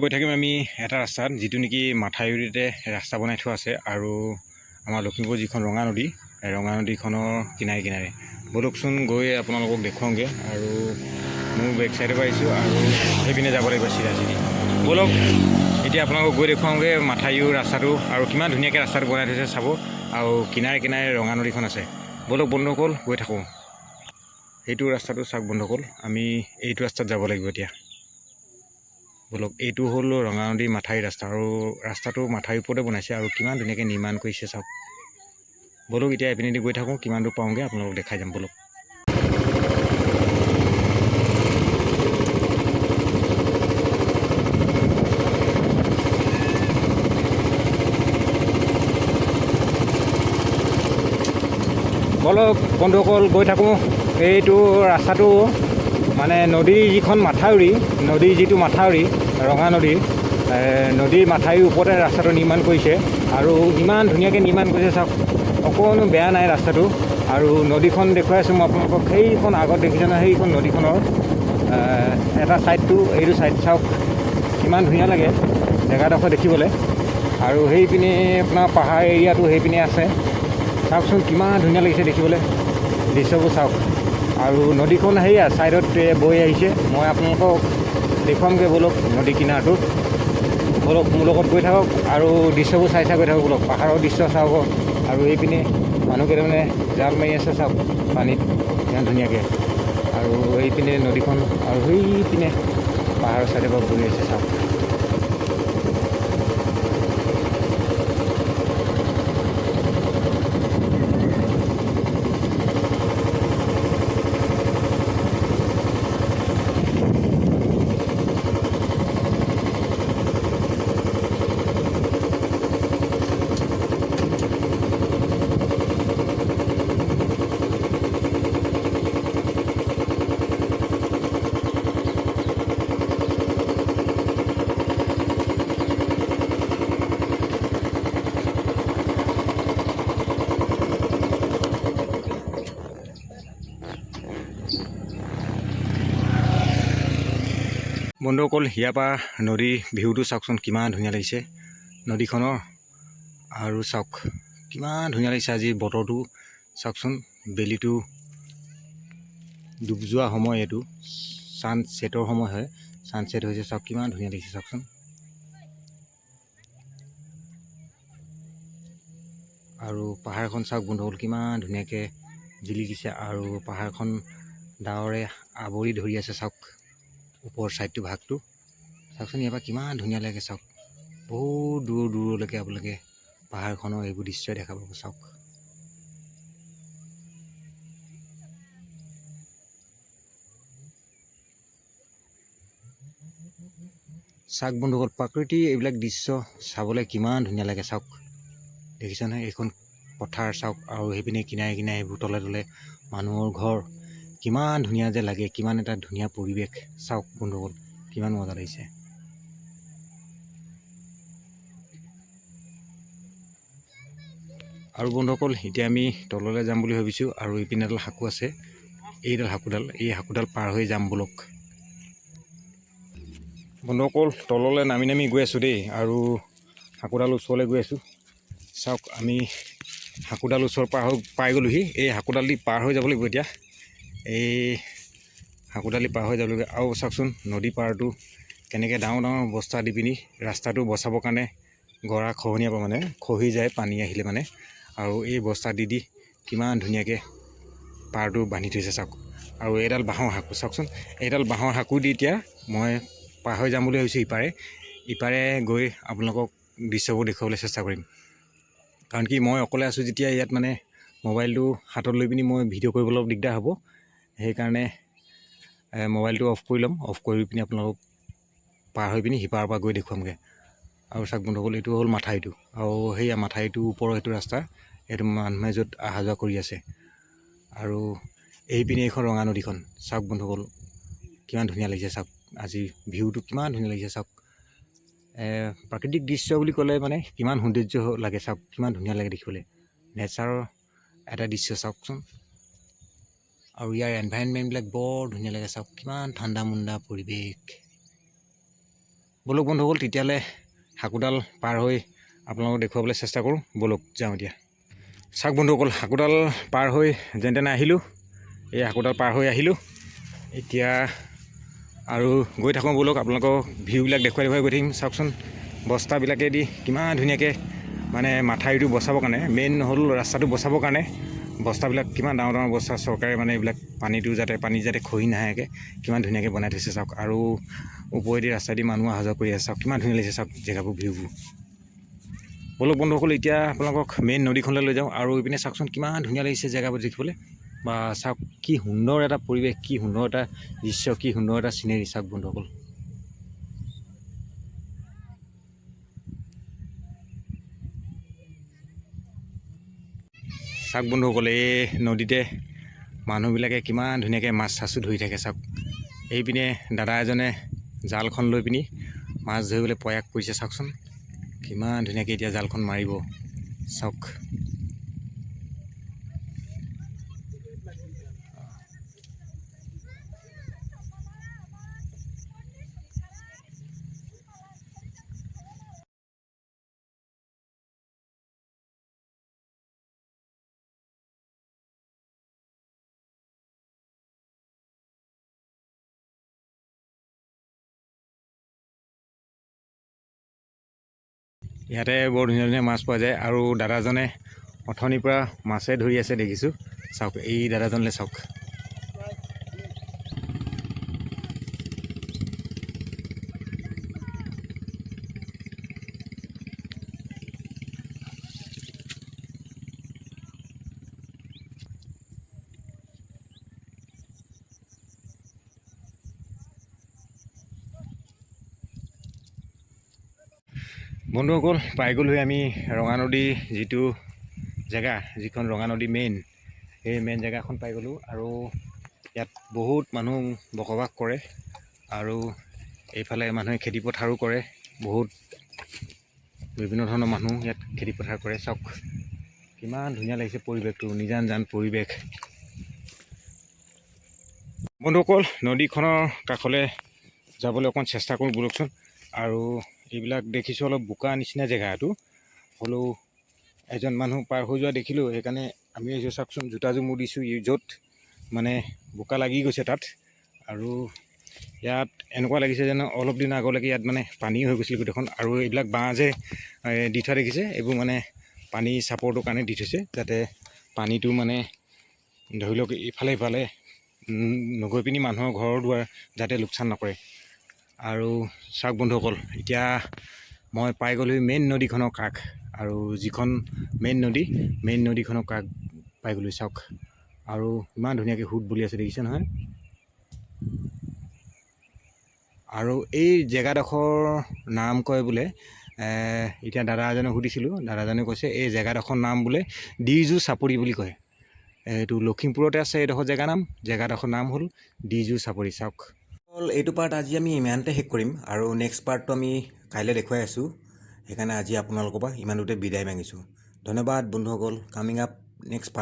গৈ থাকিম আমি এটা ৰাস্তাত যিটো নেকি মাথাউৰিতে ৰাস্তা বনাই থোৱা আছে আৰু আমাৰ লখিমপুৰ যিখন ৰঙা নদীখনৰ কিনাৰে কিনাৰে বলকচোন গৈ আপোনালোকক দেখুৱাওঁগৈ। আৰু মোৰ বেক চাইডৰ পৰা আহিছোঁ আৰু সেইপিনে যাব লাগিব চিধা চিধি। বলক এতিয়া আপোনালোকক গৈ দেখুৱাওঁগৈ মাথাউৰিৰ ৰাস্তাটো আৰু কিমান ধুনীয়াকৈ ৰাস্তাটো বনাই থৈছে চাব। আৰু কিনাৰে কিনাৰে ৰঙা নদীখন আছে। বলক বন্ধুসকল গৈ থাকোঁ। সেইটো ৰাস্তাটো চাওক বন্ধুসকল, আমি এইটো ৰাস্তাত যাব লাগিব এতিয়া। বলক এইটো হ'ল ৰঙা নদী মাথাউৰি ৰাস্তা আৰু ৰাস্তাটো মাথাউৰিৰ ওপৰতে বনাইছে আৰু কিমান ধুনীয়াকৈ নিৰ্মাণ কৰিছে চাওক। বলক এতিয়া এইপিনেদি গৈ থাকোঁ, কিমান দূৰ পাওঁগৈ আপোনালোকক দেখাই যাম বলক। বলক বন্ধুসকল গৈ থাকোঁ। এইটো ৰাস্তাটো মানে নদীৰ যিখন মাথাউৰি, নদীৰ যিটো মাথাউৰি ৰঙা নদীৰ মাথাউৰিৰ ওপৰতে ৰাস্তাটো নিৰ্মাণ কৰিছে আৰু ইমান ধুনীয়াকৈ নিৰ্মাণ কৰিছে চাওক। অকণো বেয়া নাই ৰাস্তাটো। আৰু নদীখন দেখুৱাই আছোঁ মই আপোনালোকক। সেইখন আগত দেখিছে নহয়, সেইখন নদীখনৰ এটা ছাইডটো এইটো ছাইড চাওক, কিমান ধুনীয়া লাগে জেগাডোখৰ দেখিবলৈ। আৰু সেইপিনে আপোনাৰ পাহাৰ এৰিয়াটো সেইপিনে আছে চাওকচোন, কিমান ধুনীয়া লাগিছে দেখিবলৈ দৃশ্যবোৰ চাওক। আৰু নদীখন সেয়া ছাইডত বৈ আহিছে। মই আপোনালোকক দেখুৱামগৈ বলক নদী কিনাৰটো। বলক মোৰ লগত গৈ থাকক আৰু দৃশ্যবোৰ চাই গৈ থাকক বলক। পাহাৰৰ দৃশ্য চাব আৰু এইপিনে মানুহকেইটামানে জাল মাৰি আছে চাওক পানীত ইমান ধুনীয়াকৈ। আৰু এইপিনে নদীখন আৰু সেইপিনে পাহাৰৰ ছাইডৰ পৰা বৈ আছে চাওক। বন্ধুসকল ইয়াৰ পৰা নদীৰ ভিউটো চাওকচোন, কিমান ধুনীয়া লাগিছে নদীখনৰ। আৰু চাওক কিমান ধুনীয়া লাগিছে আজি বতৰটো চাওকচোন। বেলিটো ডুব যোৱা সময়, এইটো ছানছেটৰ সময় হয়, ছানছেট হৈছে চাওক, কিমান ধুনীয়া লাগিছে চাওকচোন। আৰু পাহাৰখন চাওক বন্ধুসকল, কিমান ধুনীয়াকৈ জিলিকিছে আৰু পাহাৰখন ডাৱৰে আৱৰি ধৰি আছে চাওক। ওপৰ ছাইডটো ভাগটো চাওকচোন, ইয়াৰ পৰা কিমান ধুনীয়া লাগে চাওক। বহুত দূৰলৈকে আপোনালোকে পাহাৰখনৰ এইবোৰ দৃশ্যই দেখা পাব চাওক। চাওক বন্ধুসকল, প্ৰাকৃতিক এইবিলাক দৃশ্য চাবলৈ কিমান ধুনীয়া লাগে চাওক। দেখিছে নহয় এইখন পথাৰ চাওক আৰু সেইপিনে কিনাৰে কিনাৰে এইবোৰ তলে তলে মানুহৰ ঘৰ, কিমান ধুনীয়া যে লাগে, কিমান এটা ধুনীয়া পৰিৱেশ চাওক বন্ধুসকল, কিমান মজা লাগিছে। আৰু বন্ধুসকল এতিয়া আমি তললৈ যাম বুলি ভাবিছোঁ আৰু এইপিনে এডাল সাঁকো আছে, এইডাল সাঁকোডাল, এই সাঁকোডাল পাৰ হৈ যাম বলক। বন্ধুসকল তললৈ নামি নামি গৈ আছোঁ দেই, আৰু সাঁকোডাল ওচৰলৈ গৈ আছোঁ চাওক। আমি সাঁকোডাল ওচৰ পাই গ'লোহি। এই সাঁকোডাল দি পাৰ হৈ যাব লাগিব এতিয়া, এই সাঁকোডাল দি পাৰ হৈ যাব লাগিব। আৰু চাওকচোন নদী পাৰটো কেনেকৈ ডাঙৰ ডাঙৰ বস্তা দি পিনি ৰাস্তাটো বচাবৰ কাৰণে গৰা খহনীয়াৰ পৰা মানে খহি যায় পানী আহিলে মানে, আৰু এই বস্তা দি কিমান ধুনীয়াকৈ পাৰটো বান্ধি থৈছে চাওক। আৰু এইডাল বাঁহৰ সাঁকো চাওকচোন, এইডাল বাঁহৰ সাঁকো দি এতিয়া মই পাৰ হৈ যাম বুলি ভাবিছোঁ ইপাৰে গৈ আপোনালোকক দৃশ্যবোৰ দেখুৱাবলৈ চেষ্টা কৰিম। কাৰণ কি মই অকলে আছোঁ যেতিয়া ইয়াত, মানে মোবাইলটো হাতত লৈ পিনি মই ভিডিঅ' কৰিবলৈ অলপ দিগদাৰ হ'ব। সেইকাৰণে মোবাইলটো অফ কৰি ল'ম, অফ কৰি পিনি আপোনালোকক পাৰ হৈ পিনি সিপাৰৰ পৰা গৈ দেখুৱামগৈ। আৰু চাওক বন্ধুসকল, এইটো হ'ল মাথাউৰিটো, আৰু সেয়া মাথাউৰিটোৰ ওপৰৰ সেইটো ৰাস্তা, এইটো মানুহে য'ত অহা যোৱা কৰি আছে। আৰু এইপিনে এইখন ৰঙা নদীখন চাওক বন্ধুসকল, কিমান ধুনীয়া লাগিছে চাওক। আজি ভিউটো কিমান ধুনীয়া লাগিছে চাওক। প্ৰাকৃতিক দৃশ্য বুলি ক'লে মানে কিমান সৌন্দৰ্য লাগে চাওক, কিমান ধুনীয়া লাগে দেখিবলৈ, নেচাৰৰ এটা দৃশ্য চাওকচোন। আৰু ইয়াৰ এনভাইৰনমেণ্টবিলাক বৰ ধুনীয়া লাগে চাওক, কিমান ঠাণ্ডা মুণ্ডা পৰিৱেশ। বলক বন্ধুসকল তেতিয়াহ'লে হাকুডাল পাৰ হৈ আপোনালোকক দেখুৱাবলৈ চেষ্টা কৰোঁ। বলক যাওঁ এতিয়া। চাওক বন্ধুসকল হাকুডাল পাৰ হৈ যেন তেনে আহিলোঁ। এই হাকুডাল পাৰ হৈ আহিলোঁ। এতিয়া আৰু গৈ থাকোঁ বলক, আপোনালোকক ভিউবিলাক দেখুৱাই গৈ থাকিম। চাওকচোন বস্তাবিলাকেদি কিমান ধুনীয়াকৈ মানে মাথাউৰিটো বচাবৰ কাৰণে, মেইন হ'ল ৰাস্তাটো বচাবৰ কাৰণে বস্তাবিলাক কিমান ডাঙৰ ডাঙৰ বস্তা চৰকাৰে মানে এইবিলাক পানী যাতে খহি নাহেকৈ কিমান ধুনীয়াকৈ বনাই থৈছে চাওক। আৰু ওপৰেদি ৰাস্তাইদি মানুহ অহা যোৱা কৰি আছে চাওক, কিমান ধুনীয়া লাগিছে চাওক জেগাবোৰ, ভিউবোৰ। বলক বন্ধুসকল এতিয়া আপোনালোকক মেইন নদীখনলৈ লৈ যাওঁ। আৰু এইপিনে চাওকচোন কিমান ধুনীয়া লাগিছে জেগাবোৰ দেখিবলৈ। বা চাওক কি সুন্দৰ এটা পৰিৱেশ, কি সুন্দৰ এটা দৃশ্য, কি সুন্দৰ এটা চিনেৰি চাওক বন্ধুসকল। চাওক বন্ধুসকল এই নদীতে মানুহবিলাকে কিমান ধুনীয়াকৈ মাছ চাছো ধৰি থাকে চাওক। এইপিনে দাদা এজনে জালখন লৈ পিনি মাছ ধৰিবলৈ প্ৰয়াস কৰিছে চাওকচোন, কিমান ধুনীয়াকৈ এতিয়া জালখন মাৰিব চাওক। ইয়াতে বৰ ধুনীয়া ধুনীয়া মাছ পোৱা যায়। আৰু দাদাজনে অথনিৰ পৰা মাছে ধৰি আছে দেখিছোঁ চাওক। এই দাদাজনলৈ চাওক। বন্ধুসকল পাই গ'লোহি আমি ৰঙানদী যিটো জেগা, যিখন ৰঙানদী মেইন, সেই মেইন জেগাখন পাই গ'লোঁ। আৰু ইয়াত বহুত মানুহ বসবাস কৰে। আৰু এইফালে মানুহে খেতিপথাৰো কৰে, বহুত বিভিন্ন ধৰণৰ মানুহ ইয়াত খেতিপথাৰ কৰে চাওক। কিমান ধুনীয়া লাগিছে পৰিৱেশটো, নিজান জান পৰিৱেশ। বন্ধুসকল নদীখনৰ কাষলৈ যাবলৈ অকণ চেষ্টা কৰোঁ বলকচোন। আৰু এইবিলাক দেখিছোঁ অলপ বোকা নিচিনা জেগা এইটো, হ'লেও এজন মানুহ পাৰ হৈ যোৱা দেখিলোঁ, সেইকাৰণে আমি আহিছোঁ চাওকচোন। জোতাযোৰ মোৰ দিছোঁ য'ত মানে বোকা লাগি গৈছে তাত। আৰু ইয়াত এনেকুৱা লাগিছে যেন অলপ দিন আগলৈকে ইয়াত মানে পানী হৈ গৈছিল গোটেইখন। আৰু এইবিলাক বাঁহ যে দি থোৱা দেখিছে, এইবোৰ মানে পানী চাপৰটোৰ কাৰণে দি থৈছে, যাতে পানীটো মানে ধৰি লওক ইফালে সিফালে নগৈ পিনি মানুহৰ ঘৰৰ দুৱাৰ যাতে লোকচান নকৰে। আৰু চাওক বন্ধুসকল এতিয়া মই পাই গ'লোহি মেইন নদীখনৰ কাষ। আৰু যিখন মেইন নদীখনৰ কাষ পাই গ'লোহি চাওক। আৰু ইমান ধুনীয়াকৈ সোঁত বলি আছে দেখিছে নহয়। আৰু এই জেগাডোখৰ নাম কয় বোলে, এতিয়া দাদা এজনে সুধিছিলোঁ, দাদাজনে কৈছে এই জেগাডোখৰ নাম বোলে ডিজু চাপৰি বুলি কয়। এইটো লখিমপুৰতে আছে এইডোখৰ জেগাডোখৰ নাম হ'ল ডিজু চাপৰি চাওক। এইটো পাৰ্ট আজি আমি ইমানতে শেষ কৰিম, আৰু নেক্সট পাৰ্টটো আমি কাইলৈ দেখুৱাই আছোঁ। সেইকাৰণে আজি আপোনালোকৰ পৰা ইমানতে বিদায় মাগিছোঁ। ধন্যবাদ বন্ধুসকল। Coming up next part.